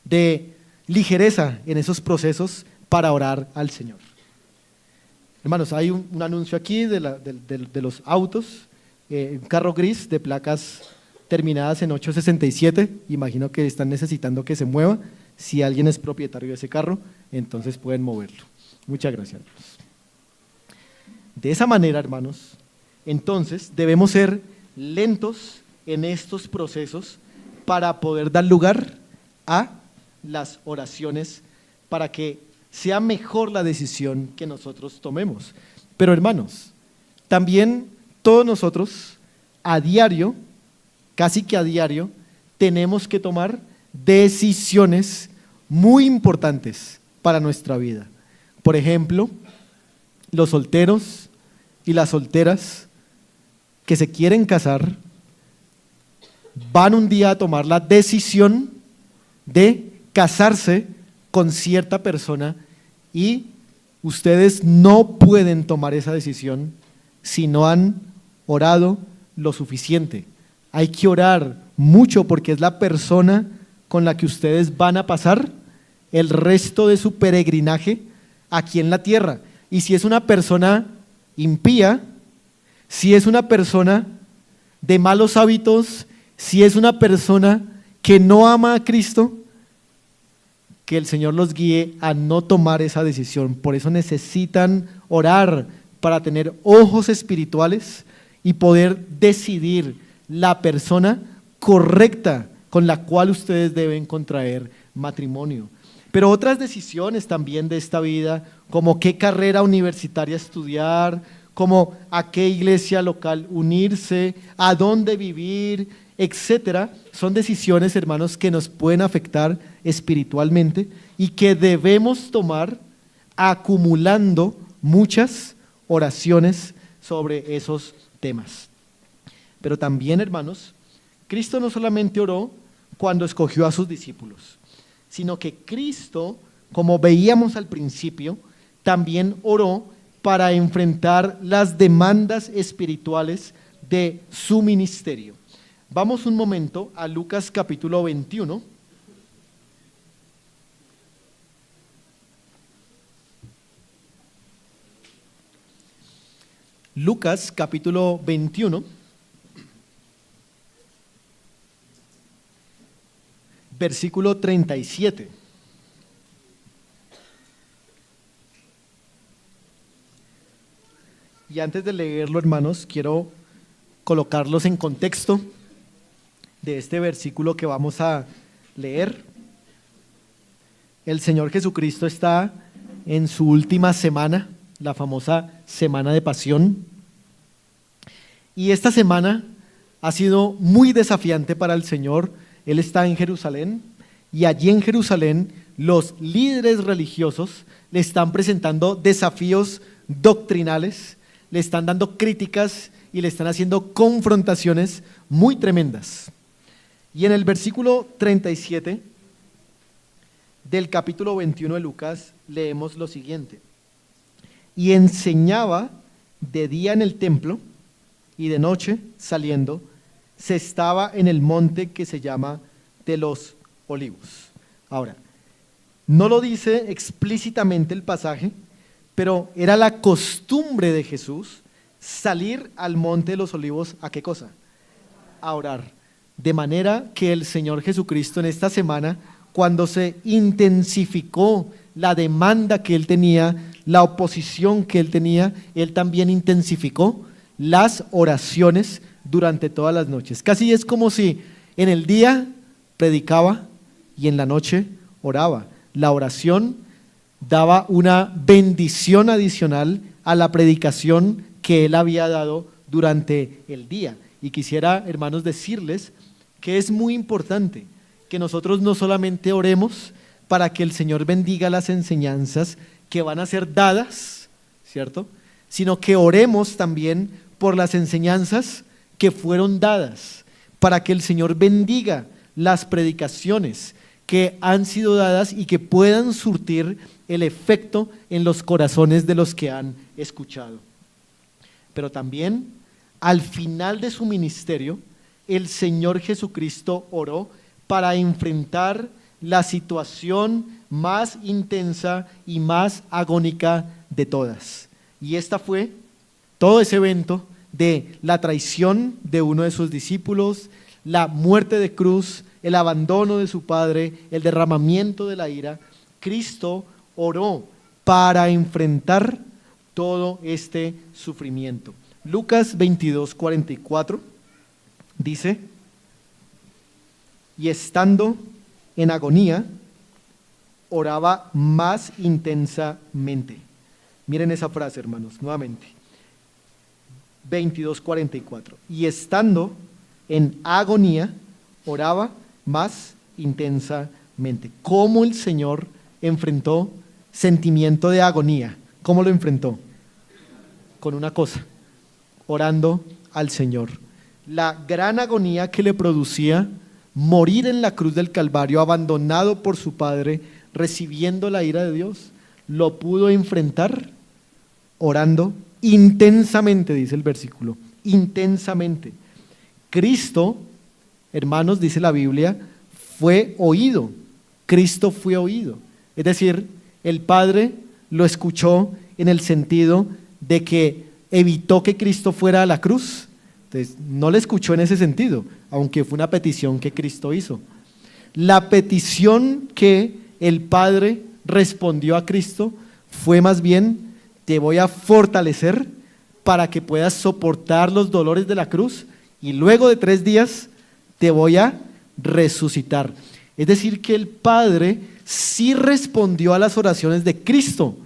de ligereza en esos procesos para orar al Señor. Hermanos, hay un anuncio aquí de los autos, un carro gris de placas terminadas en 867, imagino que están necesitando que se mueva. Si alguien es propietario de ese carro, entonces pueden moverlo. Muchas gracias, hermanos. De esa manera, hermanos, entonces debemos ser lentos en estos procesos para poder dar lugar a las oraciones para que sea mejor la decisión que nosotros tomemos. Pero, hermanos, también todos nosotros a diario, casi que a diario, tenemos que tomar decisiones muy importantes para nuestra vida. Por ejemplo, los solteros y las solteras que se quieren casar van un día a tomar la decisión de casarse con cierta persona y ustedes no pueden tomar esa decisión si no han orado lo suficiente. Hay que orar mucho porque es la persona con la que ustedes van a pasar el resto de su peregrinaje aquí en la tierra. Y si es una persona impía, si es una persona de malos hábitos, si es una persona que no ama a Cristo, que el Señor los guíe a no tomar esa decisión. Por eso necesitan orar para tener ojos espirituales y poder decidir la persona correcta con la cual ustedes deben contraer matrimonio. Pero otras decisiones también de esta vida, como qué carrera universitaria estudiar, como a qué iglesia local unirse, a dónde vivir, etcétera, son decisiones, hermanos, que nos pueden afectar espiritualmente y que debemos tomar acumulando muchas oraciones sobre esos temas. Pero también, hermanos, Cristo no solamente oró cuando escogió a sus discípulos, sino que Cristo, como veíamos al principio, también oró para enfrentar las demandas espirituales de su ministerio. Vamos un momento a Lucas capítulo 21. Lucas capítulo 21, versículo 37. Y antes de leerlo, hermanos, quiero colocarlos en contexto de este versículo que vamos a leer. El Señor Jesucristo está en su última semana, la famosa semana de pasión. Y esta semana ha sido muy desafiante para el Señor. Él está en Jerusalén y allí en Jerusalén los líderes religiosos le están presentando desafíos doctrinales, le están dando críticas y le están haciendo confrontaciones muy tremendas. Y en el versículo 37 del capítulo 21 de Lucas leemos lo siguiente: y enseñaba de día en el templo y de noche saliendo, se estaba en el monte que se llama de los Olivos. Ahora, no lo dice explícitamente el pasaje, pero era la costumbre de Jesús salir al monte de los Olivos, ¿a qué cosa? A orar. De manera que el Señor Jesucristo en esta semana, cuando se intensificó la demanda que Él tenía, la oposición que Él tenía, Él también intensificó las oraciones durante todas las noches. Casi es como si en el día predicaba y en la noche oraba. La oración daba una bendición adicional a la predicación que Él había dado durante el día. Y quisiera, hermanos, decirles que es muy importante que nosotros no solamente oremos para que el Señor bendiga las enseñanzas que van a ser dadas, ¿cierto?, sino que oremos también por las enseñanzas que fueron dadas, para que el Señor bendiga las predicaciones que han sido dadas y que puedan surtir el efecto en los corazones de los que han escuchado. Pero también, al final de su ministerio, el Señor Jesucristo oró para enfrentar la situación más intensa y más agónica de todas. Y esta fue todo ese evento de la traición de uno de sus discípulos, la muerte de cruz, el abandono de su Padre, el derramamiento de la ira. Cristo oró para enfrentar todo este sufrimiento. Lucas 22:44 dice: y estando en agonía, oraba más intensamente. Miren esa frase, hermanos, nuevamente. 22:44. Y estando en agonía, oraba más intensamente. ¿Cómo el Señor enfrentó sentimiento de agonía? ¿Cómo lo enfrentó? Con una cosa: orando al Señor. La gran agonía que le producía morir en la cruz del Calvario, abandonado por su Padre, recibiendo la ira de Dios, lo pudo enfrentar orando intensamente, dice el versículo, intensamente. Cristo, hermanos, dice la Biblia, fue oído. Cristo fue oído. Es decir, el Padre lo escuchó en el sentido de que evitó que Cristo fuera a la cruz. Entonces, no le escuchó en ese sentido, aunque fue una petición que Cristo hizo. La petición que el Padre respondió a Cristo fue más bien: te voy a fortalecer para que puedas soportar los dolores de la cruz y luego de 3 días te voy a resucitar. Es decir, que el Padre sí respondió a las oraciones de Cristo,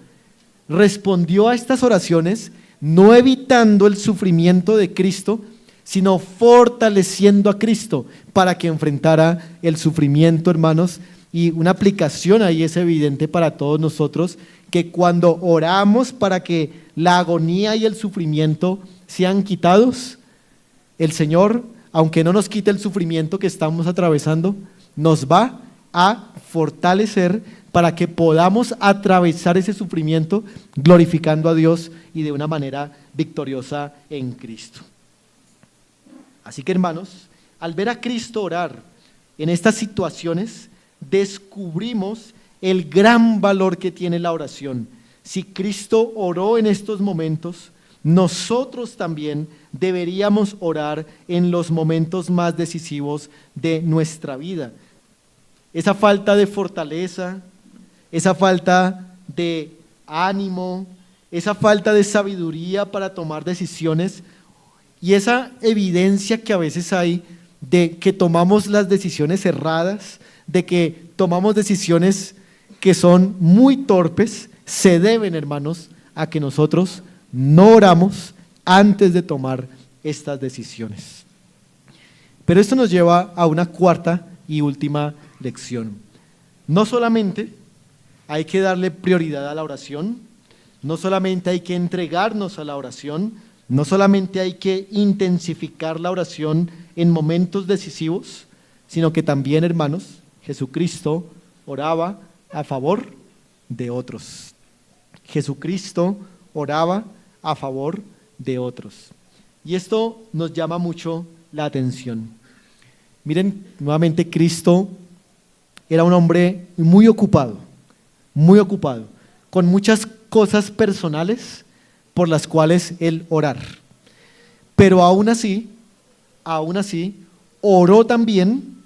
respondió a estas oraciones no evitando el sufrimiento de Cristo, sino fortaleciendo a Cristo para que enfrentara el sufrimiento, hermanos. Y una aplicación ahí es evidente para todos nosotros, que cuando oramos para que la agonía y el sufrimiento sean quitados, el Señor, aunque no nos quite el sufrimiento que estamos atravesando, nos va a fortalecer para que podamos atravesar ese sufrimiento glorificando a Dios y de una manera victoriosa en Cristo. Así que, hermanos, al ver a Cristo orar en estas situaciones, descubrimos el gran valor que tiene la oración. Si Cristo oró en estos momentos, nosotros también deberíamos orar en los momentos más decisivos de nuestra vida. Esa falta de fortaleza, esa falta de ánimo, esa falta de sabiduría para tomar decisiones y esa evidencia que a veces hay de que tomamos las decisiones erradas, de que tomamos decisiones que son muy torpes, se deben, hermanos, a que nosotros no oramos antes de tomar estas decisiones. Pero esto nos lleva a una cuarta y última lección. No solamente hay que darle prioridad a la oración, no solamente hay que entregarnos a la oración, no solamente hay que intensificar la oración en momentos decisivos, sino que también, hermanos, Jesucristo oraba a favor de otros. Jesucristo oraba a favor de otros. Y esto nos llama mucho la atención. Miren, nuevamente Cristo era un hombre muy ocupado, con muchas cosas personales por las cuales él orar. Pero aún así, oró también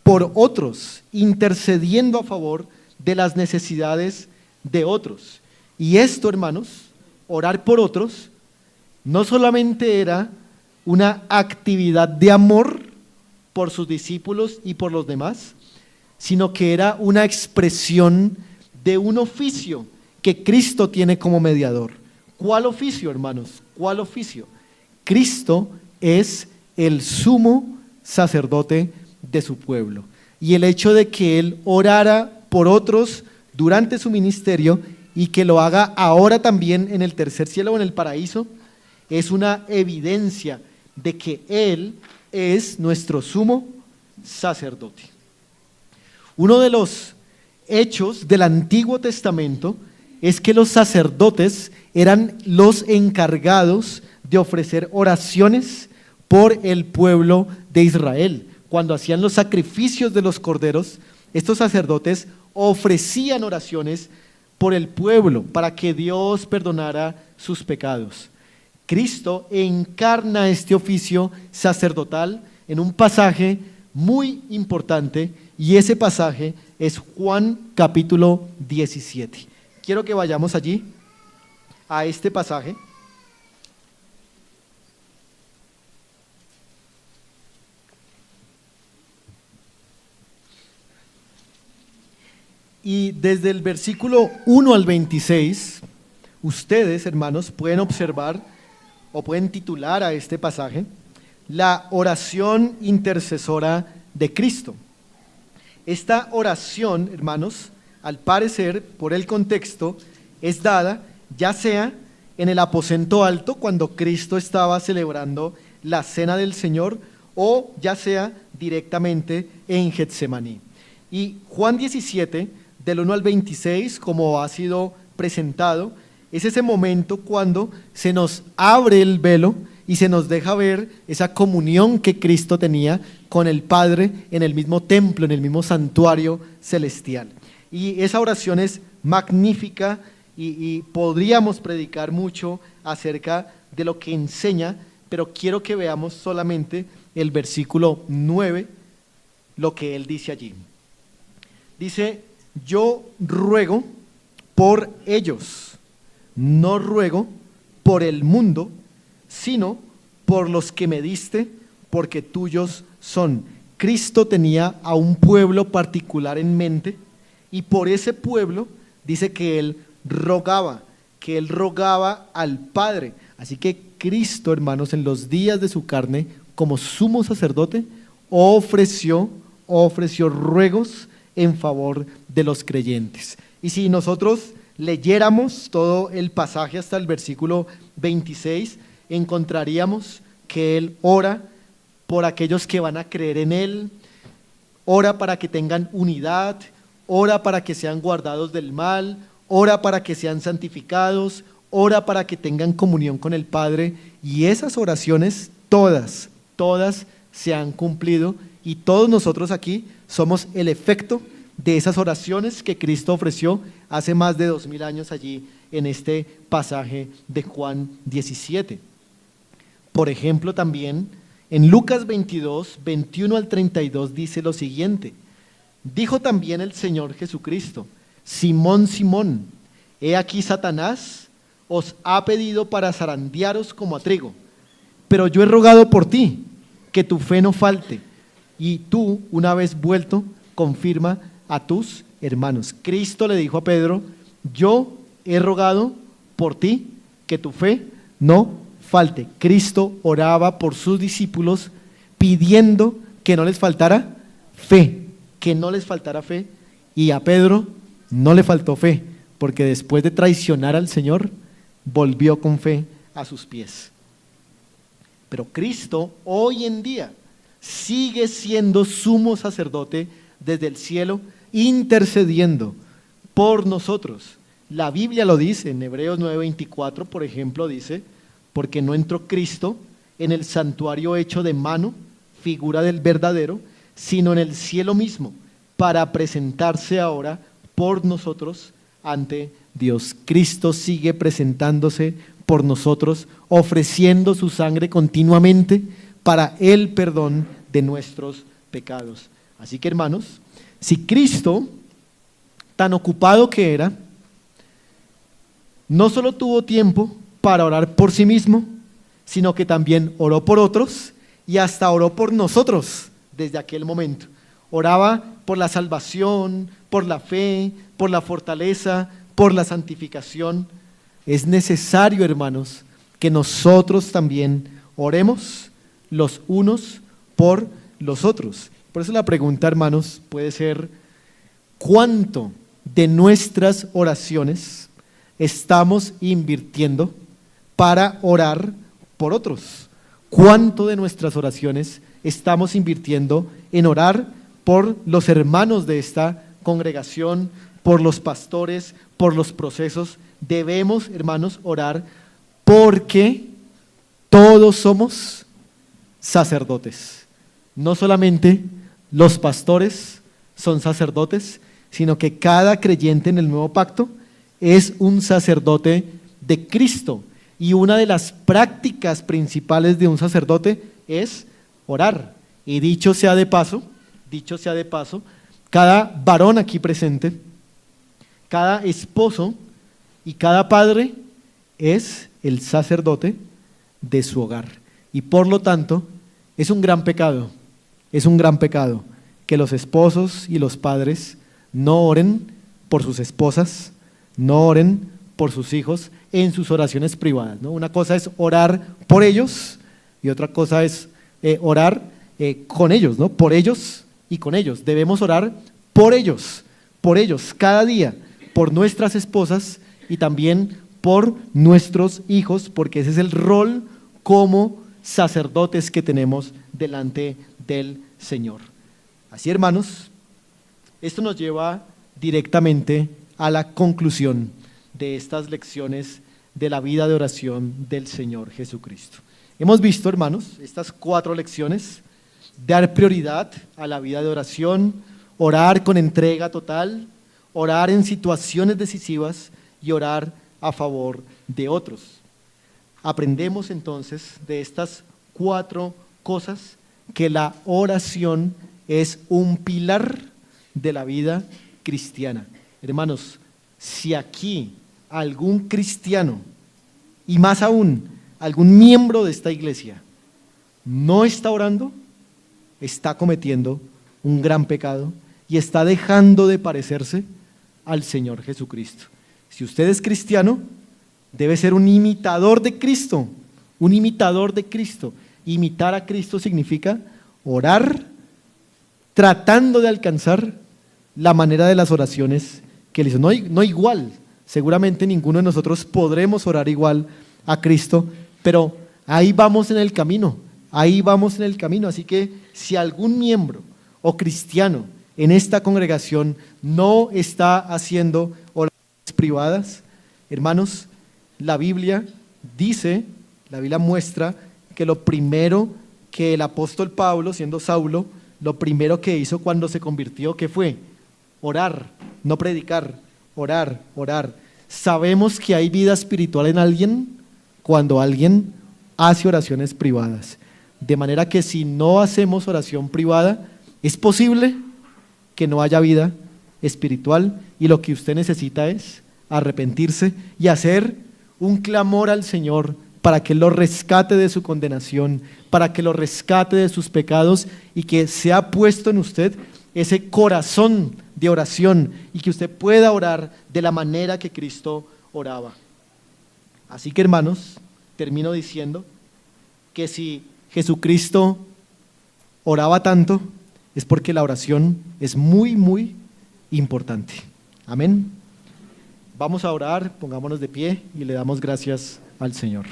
por otros, intercediendo a favor de las necesidades de otros. Y esto, hermanos, orar por otros, no solamente era una actividad de amor por sus discípulos y por los demás, sino que era una expresión de un oficio que Cristo tiene como mediador. ¿Cuál oficio, hermanos? ¿Cuál oficio? Cristo es el sumo sacerdote de su pueblo. Y el hecho de que Él orara por otros durante su ministerio y que lo haga ahora también en el tercer cielo o en el paraíso, es una evidencia de que Él es nuestro sumo sacerdote. Uno de los hechos del Antiguo Testamento es que los sacerdotes eran los encargados de ofrecer oraciones por el pueblo de Israel. Cuando hacían los sacrificios de los corderos, estos sacerdotes ofrecían oraciones por el pueblo para que Dios perdonara sus pecados. Cristo encarna este oficio sacerdotal en un pasaje muy importante y ese pasaje es Juan capítulo 17. Quiero que vayamos allí a este pasaje. Y desde el versículo 1 al 26, ustedes, hermanos, pueden observar o pueden titular a este pasaje la oración intercesora de Cristo. Esta oración, hermanos, al parecer, por el contexto, es dada ya sea en el aposento alto, cuando Cristo estaba celebrando la cena del Señor, o ya sea directamente en Getsemaní. Y Juan 17, del 1 al 26, como ha sido presentado, es ese momento cuando se nos abre el velo y se nos deja ver esa comunión que Cristo tenía con el Padre en el mismo templo, en el mismo santuario celestial. Y esa oración es magnífica y podríamos predicar mucho acerca de lo que enseña, pero quiero que veamos solamente el versículo 9, lo que él dice allí. Dice: yo ruego por ellos, no ruego por el mundo, sino por los que me diste, porque tuyos son. Cristo tenía a un pueblo particular en mente, y por ese pueblo dice que él rogaba al Padre. Así que Cristo, hermanos, en los días de su carne, como sumo sacerdote, ofreció ruegos en favor de los creyentes. Y si nosotros leyéramos todo el pasaje hasta el versículo 26, encontraríamos que él ora por aquellos que van a creer en él, ora para que tengan unidad, ora para que sean guardados del mal, ora para que sean santificados, ora para que tengan comunión con el Padre, y esas oraciones todas se han cumplido, y todos nosotros aquí somos el efecto de esas oraciones que Cristo ofreció hace más de 2000 años allí en este pasaje de Juan 17. Por ejemplo, también en Lucas 22, 21 al 32 dice lo siguiente: dijo también el Señor Jesucristo: Simón, Simón, he aquí Satanás os ha pedido para zarandearos como a trigo, pero yo he rogado por ti, que tu fe no falte, y tú, una vez vuelto, confirma a tus hermanos. Cristo le dijo a Pedro: yo he rogado por ti, que tu fe no falte. Cristo oraba por sus discípulos pidiendo que no les faltara fe, que no les faltara fe, y a Pedro no le faltó fe, porque después de traicionar al Señor, volvió con fe a sus pies. Pero Cristo hoy en día sigue siendo sumo sacerdote desde el cielo, intercediendo por nosotros. La Biblia lo dice, en Hebreos 9:24, por ejemplo, dice: porque no entró Cristo en el santuario hecho de mano, figura del verdadero, sino en el cielo mismo, para presentarse ahora por nosotros ante Dios. Cristo sigue presentándose por nosotros, ofreciendo su sangre continuamente para el perdón de nuestros pecados. Así que, hermanos, si Cristo, tan ocupado que era, no solo tuvo tiempo para orar por sí mismo, sino que también oró por otros y hasta oró por nosotros desde aquel momento. Oraba por la salvación, por la fe, por la fortaleza, por la santificación. Es necesario, hermanos, que nosotros también oremos los unos por los otros. Por eso la pregunta, hermanos, puede ser: ¿cuánto de nuestras oraciones estamos invirtiendo para orar por otros? ¿Cuánto de nuestras oraciones estamos invirtiendo en orar por los hermanos de esta congregación, por los pastores, por los procesos? Debemos, hermanos, orar, porque todos somos sacerdotes. No solamente los pastores son sacerdotes, sino que cada creyente en el nuevo pacto es un sacerdote de Cristo. Y una de las prácticas principales de un sacerdote es orar. Y dicho sea de paso, cada varón aquí presente, cada esposo y cada padre es el sacerdote de su hogar. Y por lo tanto, es un gran pecado que los esposos y los padres no oren por sus esposas, no oren por sus hijos en sus oraciones privadas, ¿no? Una cosa es orar por ellos y otra cosa es orar con ellos, ¿no? Por ellos y con ellos. Debemos orar por ellos cada día, por nuestras esposas y también por nuestros hijos, porque ese es el rol como sacerdotes que tenemos delante del Señor. Así, hermanos, esto nos lleva directamente a la conclusión de estas lecciones de la vida de oración del Señor Jesucristo. Hemos visto, hermanos, estas 4 lecciones: dar prioridad a la vida de oración, orar con entrega total, orar en situaciones decisivas y orar a favor de otros. Aprendemos entonces de estas 4 cosas que la oración es un pilar de la vida cristiana. Hermanos, si aquí algún cristiano, y más aún algún miembro de esta iglesia, no está orando, está cometiendo un gran pecado y está dejando de parecerse al Señor Jesucristo. Si usted es cristiano, debe ser un imitador de Cristo, un imitador de Cristo. Imitar a Cristo significa orar tratando de alcanzar la manera de las oraciones que él hizo. No igual, seguramente ninguno de nosotros podremos orar igual a Cristo, pero ahí vamos en el camino, así que si algún miembro o cristiano en esta congregación no está haciendo oraciones privadas, hermanos, la Biblia dice, la Biblia muestra que lo primero que el apóstol Pablo, siendo Saulo, lo primero que hizo cuando se convirtió, ¿qué fue? Orar, no predicar, orar, orar. Sabemos que hay vida espiritual en alguien cuando alguien hace oraciones privadas. De manera que si no hacemos oración privada, es posible que no haya vida espiritual y lo que usted necesita es arrepentirse y hacer un clamor al Señor para que lo rescate de su condenación, para que lo rescate de sus pecados y que sea puesto en usted ese corazón de oración y que usted pueda orar de la manera que Cristo oraba. Así que, hermanos, termino diciendo que si Jesucristo oraba tanto, es porque la oración es muy, muy importante. Amén. Vamos a orar, pongámonos de pie y le damos gracias al Señor.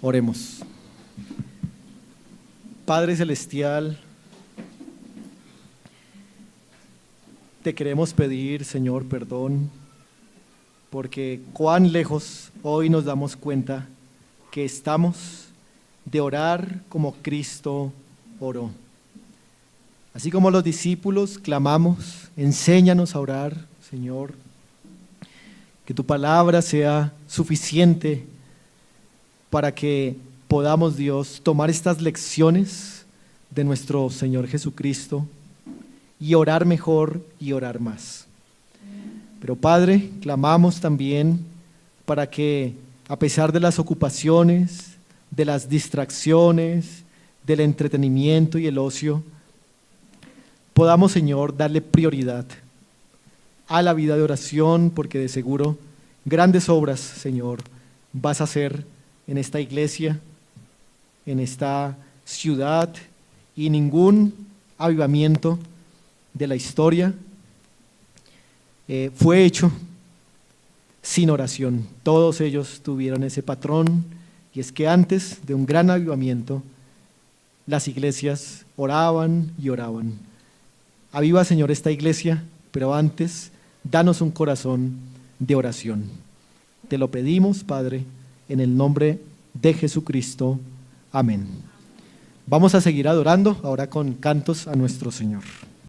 Oremos. Padre Celestial, te queremos pedir, Señor, perdón, porque cuán lejos hoy nos damos cuenta que estamos de orar como Cristo oró. Así como los discípulos clamamos, enséñanos a orar, Señor, que tu palabra sea suficiente para que podamos, Dios, tomar estas lecciones de nuestro Señor Jesucristo y orar mejor y orar más. Pero Padre, clamamos también para que a pesar de las ocupaciones, de las distracciones, del entretenimiento y el ocio, podamos, Señor, darle prioridad a la vida de oración, porque de seguro grandes obras, Señor, vas a hacer en esta iglesia, en esta ciudad, y ningún avivamiento de la historia fue hecho sin oración. Todos ellos tuvieron ese patrón, y es que antes de un gran avivamiento, las iglesias oraban y oraban. Aviva, Señor, esta iglesia, pero antes, danos un corazón de oración. Te lo pedimos, Padre, en el nombre de Jesucristo. Amén. Vamos a seguir adorando ahora con cantos a nuestro Señor.